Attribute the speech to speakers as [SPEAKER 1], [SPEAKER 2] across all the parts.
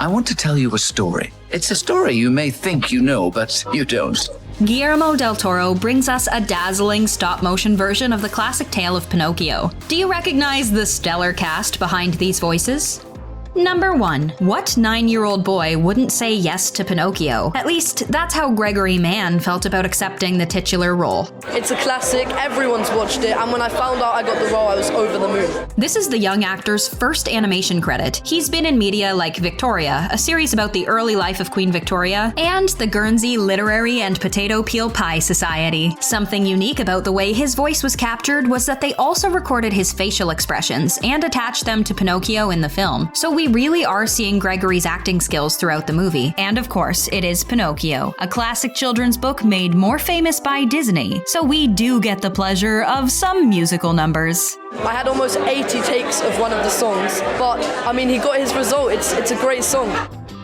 [SPEAKER 1] I want to tell you a story. It's a story you may think you know, but you don't.
[SPEAKER 2] Guillermo Del Toro brings us a dazzling stop-motion version of the classic tale of Pinocchio. Do you recognize the stellar cast behind these voices? Number 1. What 9-year-old boy wouldn't say yes to Pinocchio? At least, that's how Gregory Mann felt about accepting the titular role.
[SPEAKER 3] It's a classic, everyone's watched it, and when I found out I got the role, I was over the moon.
[SPEAKER 2] This is the young actor's first animation credit. He's been in media like Victoria, a series about the early life of Queen Victoria, and the Guernsey Literary and Potato Peel Pie Society. Something unique about the way his voice was captured was that they also recorded his facial expressions and attached them to Pinocchio in the film. So we really are seeing Gregory's acting skills throughout the movie. And of course, it is Pinocchio, a classic children's book made more famous by Disney. So we do get the pleasure of some musical numbers.
[SPEAKER 3] I had almost 80 takes of one of the songs, but I mean, he got his result. It's a great song.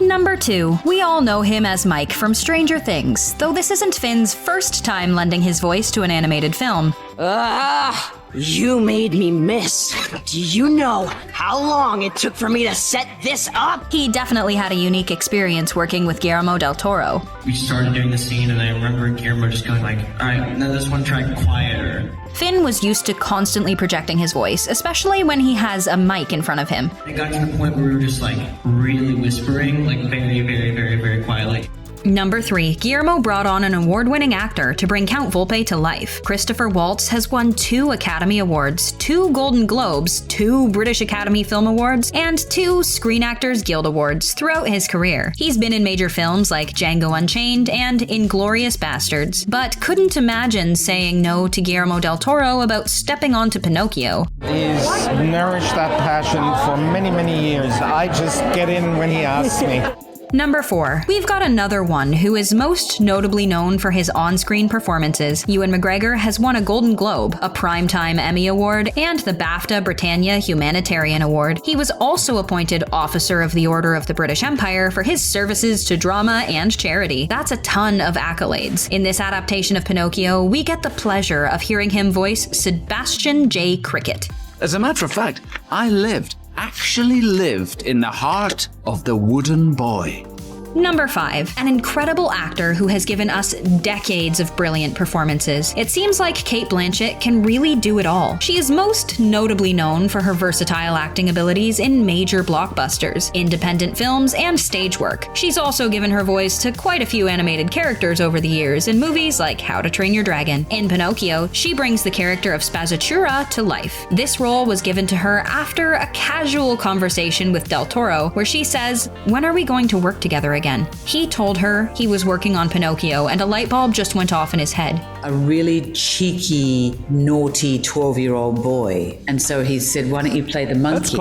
[SPEAKER 2] Number 2. We all know him as Mike from Stranger Things, though this isn't Finn's first time lending his voice to an animated film.
[SPEAKER 4] You made me miss. Do you know how long it took for me to set this up?
[SPEAKER 2] He definitely had a unique experience working with Guillermo Del Toro.
[SPEAKER 5] We started doing the scene and I remember Guillermo just going like, alright, now this one track quieter.
[SPEAKER 2] Finn was used to constantly projecting his voice, especially when he has a mic in front of him.
[SPEAKER 5] It got to the point where we were just like really whispering, like very, very, very, very quietly.
[SPEAKER 2] Number 3. Guillermo brought on an award-winning actor to bring Count Volpe to life. Christoph Waltz has won 2 Academy Awards, 2 Golden Globes, 2 British Academy Film Awards, and 2 Screen Actors Guild Awards throughout his career. He's been in major films like Django Unchained and Inglourious Basterds, but couldn't imagine saying no to Guillermo Del Toro about stepping onto Pinocchio.
[SPEAKER 6] He's nourished that passion for many, many years. I just get in when he asks me.
[SPEAKER 2] Number 4. We've got another one who is most notably known for his on-screen performances. Ewan McGregor has won a Golden Globe, a Primetime Emmy Award, and the BAFTA Britannia Humanitarian Award. He was also appointed Officer of the Order of the British Empire for his services to drama and charity. That's a ton of accolades. In this adaptation of Pinocchio, we get the pleasure of hearing him voice Sebastian J. Cricket.
[SPEAKER 1] As a matter of fact, I actually lived in the heart of the wooden boy.
[SPEAKER 2] Number 5. An incredible actor who has given us decades of brilliant performances. It seems like Cate Blanchett can really do it all. She is most notably known for her versatile acting abilities in major blockbusters, independent films, and stage work. She's also given her voice to quite a few animated characters over the years in movies like How to Train Your Dragon. In Pinocchio, she brings the character of Spazzatura to life. This role was given to her after a casual conversation with Del Toro, where she says, "When are we going to work together again?" He told her he was working on Pinocchio and a light bulb just went off in his head.
[SPEAKER 7] A really cheeky, naughty 12-year-old boy. And so he said, why don't you play the monkey?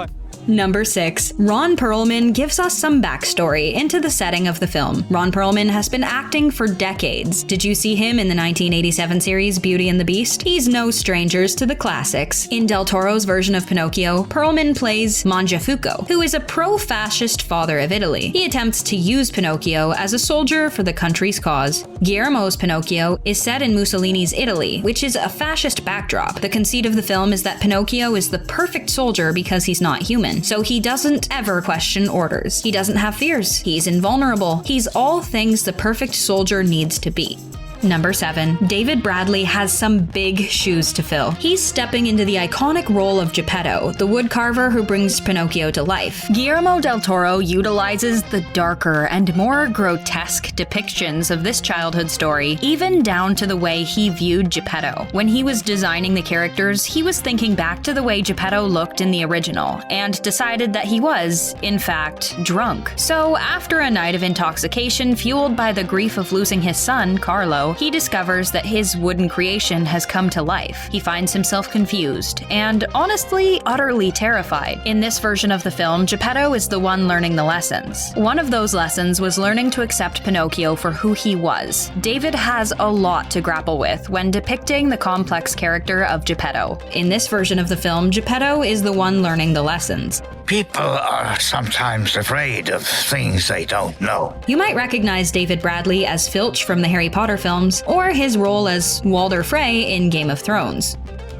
[SPEAKER 2] Number 6. Ron Perlman gives us some backstory into the setting of the film. Ron Perlman has been acting for decades. Did you see him in the 1987 series Beauty and the Beast? He's no stranger to the classics. In Del Toro's version of Pinocchio, Perlman plays Mangiafuoco, who is a pro-fascist father of Italy. He attempts to use Pinocchio as a soldier for the country's cause. Guillermo's Pinocchio is set in Mussolini's Italy, which is a fascist backdrop. The conceit of the film is that Pinocchio is the perfect soldier because he's not human. So he doesn't ever question orders. He doesn't have fears. He's invulnerable. He's all things the perfect soldier needs to be. Number 7. David Bradley has some big shoes to fill. He's stepping into the iconic role of Geppetto, the woodcarver who brings Pinocchio to life. Guillermo del Toro utilizes the darker and more grotesque depictions of this childhood story, even down to the way he viewed Geppetto. When he was designing the characters, he was thinking back to the way Geppetto looked in the original, and decided that he was, in fact, drunk. So after a night of intoxication fueled by the grief of losing his son, Carlo, he discovers that his wooden creation has come to life. He finds himself confused and, honestly, utterly terrified. In this version of the film, Geppetto is the one learning the lessons. One of those lessons was learning to accept Pinocchio for who he was. David has a lot to grapple with when depicting the complex character of Geppetto. In this version of the film, Geppetto is the one learning the lessons.
[SPEAKER 8] People are sometimes afraid of things they don't know.
[SPEAKER 2] You might recognize David Bradley as Filch from the Harry Potter films, or his role as Walder Frey in Game of Thrones.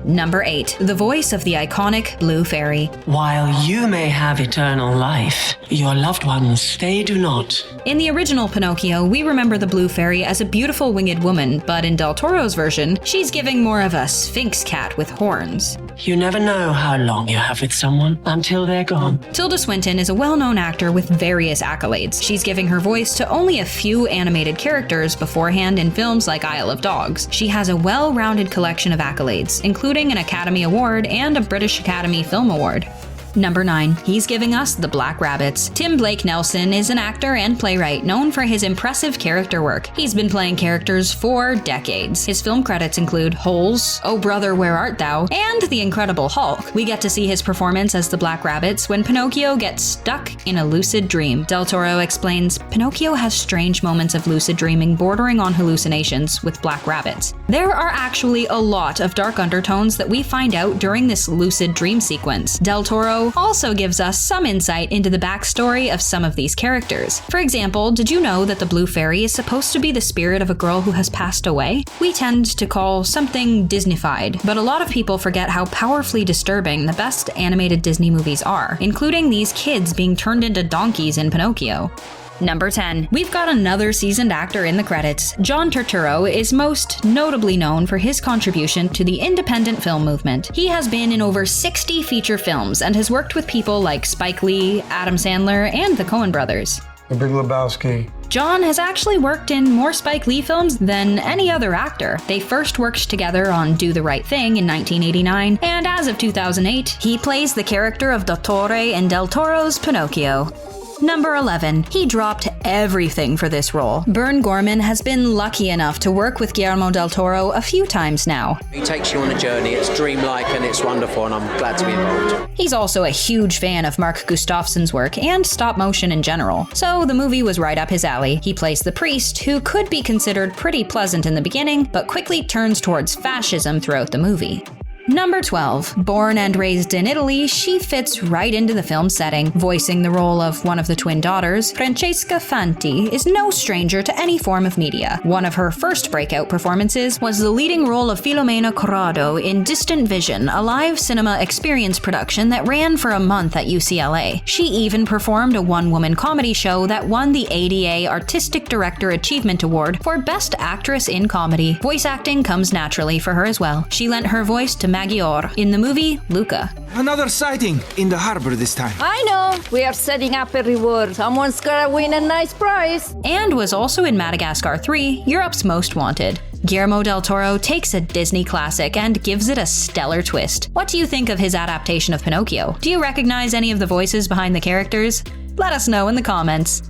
[SPEAKER 2] Number 8. The voice of the iconic Blue Fairy.
[SPEAKER 9] While you may have eternal life, your loved ones, they do not.
[SPEAKER 2] In the original Pinocchio, we remember the Blue Fairy as a beautiful winged woman, but in Del Toro's version, she's giving more of a sphinx cat with horns.
[SPEAKER 9] You never know how long you have with someone until they're gone.
[SPEAKER 2] Tilda Swinton is a well-known actor with various accolades. She's giving her voice to only a few animated characters beforehand in films like Isle of Dogs. She has a well-rounded collection of accolades, including an Academy Award and a British Academy Film Award. Number 9. He's giving us the Black Rabbits. Tim Blake Nelson is an actor and playwright known for his impressive character work. He's been playing characters for decades. His film credits include Holes, Oh Brother, Where Art Thou, and The Incredible Hulk. We get to see his performance as the Black Rabbits when Pinocchio gets stuck in a lucid dream. Del Toro explains, Pinocchio has strange moments of lucid dreaming bordering on hallucinations with black rabbits. There are actually a lot of dark undertones that we find out during this lucid dream sequence. Del Toro also gives us some insight into the backstory of some of these characters. For example, did you know that the Blue Fairy is supposed to be the spirit of a girl who has passed away? We tend to call something Disneyfied, but a lot of people forget how powerfully disturbing the best animated Disney movies are, including these kids being turned into donkeys in Pinocchio. Number 10. We've got another seasoned actor in the credits. John Turturro is most notably known for his contribution to the independent film movement. He has been in over 60 feature films and has worked with people like Spike Lee, Adam Sandler, and the Coen brothers.
[SPEAKER 10] The Big Lebowski.
[SPEAKER 2] John has actually worked in more Spike Lee films than any other actor. They first worked together on Do the Right Thing in 1989, and as of 2008, he plays the character of Dottore in Del Toro's Pinocchio. Number 11. He dropped everything for this role. Gorman has been lucky enough to work with Guillermo Del Toro a few times now.
[SPEAKER 11] He takes you on a journey, it's dreamlike and it's wonderful and I'm glad to be involved.
[SPEAKER 2] He's also a huge fan of Mark Gustafson's work and stop motion in general, so the movie was right up his alley. He plays the priest, who could be considered pretty pleasant in the beginning, but quickly turns towards fascism throughout the movie. Number 12. Born and raised in Italy, she fits right into the film setting. Voicing the role of one of the twin daughters, Francesca Fanti is no stranger to any form of media. One of her first breakout performances was the leading role of Filomena Corrado in Distant Vision, a live cinema experience production that ran for a month at UCLA. She even performed a one-woman comedy show that won the ADA Artistic Director Achievement Award for Best Actress in Comedy. Voice acting comes naturally for her as well. She lent her voice to Maggiore in the movie Luca.
[SPEAKER 12] Another sighting in the harbor this time.
[SPEAKER 13] I know. We are setting up a reward. Someone's gonna win a nice prize.
[SPEAKER 2] And was also in Madagascar 3, Europe's Most Wanted. Guillermo Del Toro takes a Disney classic and gives it a stellar twist. What do you think of his adaptation of Pinocchio? Do you recognize any of the voices behind the characters? Let us know in the comments.